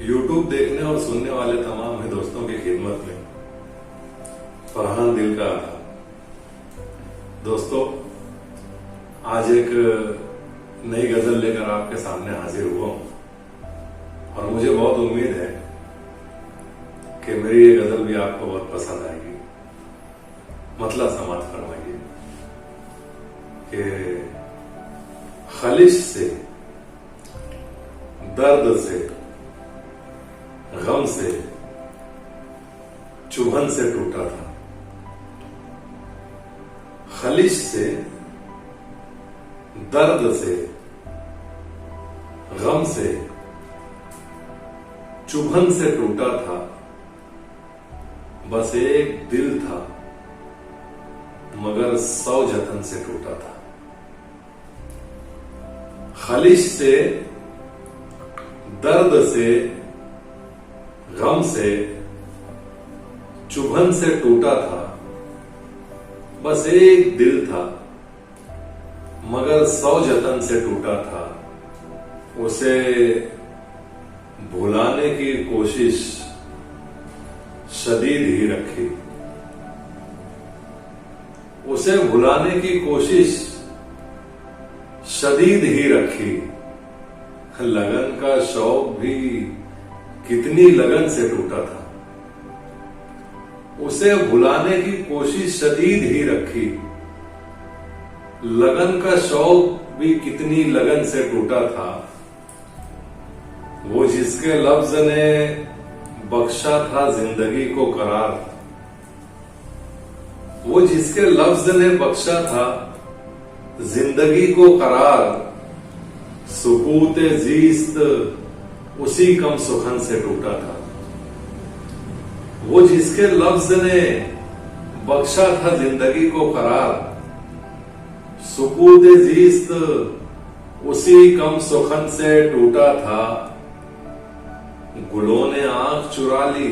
YouTube देखने और सुनने वाले तमाम ही दोस्तों की खिदमत में फरहान दिल का दोस्तों, आज एक नई गजल लेकर आपके सामने हाजिर हुआ हूं और मुझे बहुत उम्मीद है कि मेरी ये गजल भी आपको बहुत पसंद आएगी। मतलब समाप्त फरमाइए कि खलिश से, दर्द से, गम से, चुभन से टूटा था। खलिश से, दर्द से, गम से, चुभन से टूटा था। बस एक दिल था मगर 100 जतन से टूटा था। खलिश से, दर्द से, गम से, चुभन से टूटा था। बस एक दिल था मगर 100 जतन से टूटा था। उसे भुलाने की कोशिश शदीद ही रखी। उसे भुलाने की कोशिश शदीद ही रखी। लगन का शौक भी कितनी लगन से टूटा था। उसे भुलाने की कोशिश शदीद ही रखी। लगन का शौक भी कितनी लगन से टूटा था। वो जिसके लफ्ज ने बख्शा था जिंदगी को करार। वो जिसके लफ्ज ने बख्शा था जिंदगी को करार। सुकूते जीस्त उसी कम सुखन से टूटा था। वो जिसके लफ्ज ने बख्शा था जिंदगी को करार। सुकूते जीस्त उसी कम सुखन से टूटा था। गुलों ने आंख चुरा ली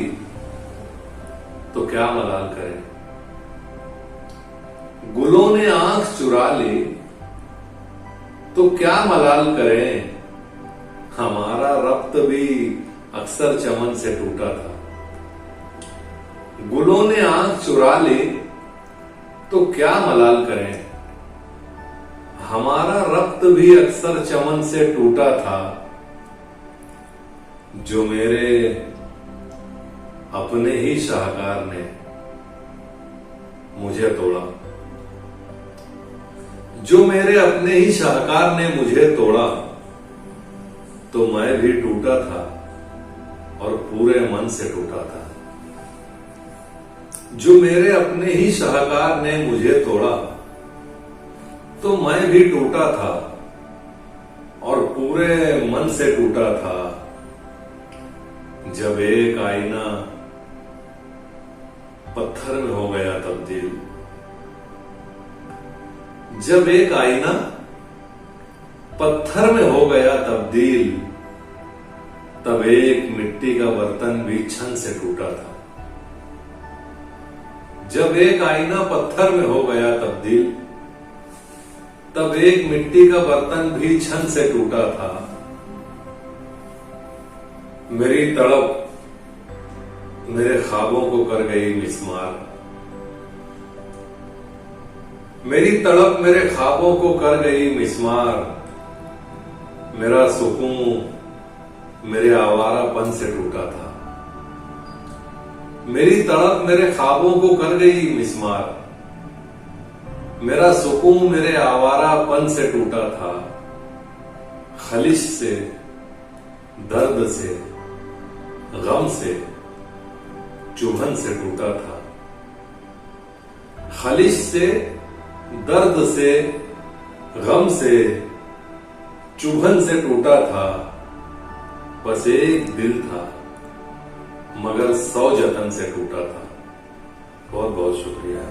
तो क्या मलाल करें। गुलों ने आंख चुरा ली तो क्या मलाल करें। हमारा रब्त भी अक्सर चमन से टूटा था। गुलों ने आंख चुरा ली तो क्या मलाल करें। हमारा रब्त भी अक्सर चमन से टूटा था। जो मेरे अपने ही शाहकार ने मुझे तोड़ा। जो मेरे अपने ही शाहकार ने मुझे तोड़ा तो मैं भी टूटा था और पूरे मन से टूटा था। जो मेरे अपने ही शाहकार ने मुझे तोड़ा तो मैं भी टूटा था और पूरे मन से टूटा था। जब एक आईना पत्थर में हो गया तब्दील। जब एक आईना पत्थर में हो गया तब्दील। तब एक मिट्टी का बर्तन भी छन से टूटा था। जब एक आईना पत्थर में हो गया तब्दील। तब एक मिट्टी का बर्तन भी छन से टूटा था। मेरी तड़प मेरे ख्वाबों को कर गई मिस्मार। मेरी तड़प मेरे ख्वाबों को कर गई मिस्मार। मेरा सुकून मेरे आवारापन से टूटा था। मेरी तड़प मेरे ख्वाबों को कर गई मिस्मार। मेरा सुकून मेरे आवारापन से टूटा था। खलिश से, दर्द से, गम से, चुभन से टूटा था। खलिश से, दर्द से, गम से, चुभन से टूटा था। बस एक दिल था मगर 100 जतन से टूटा था। बहुत बहुत शुक्रिया।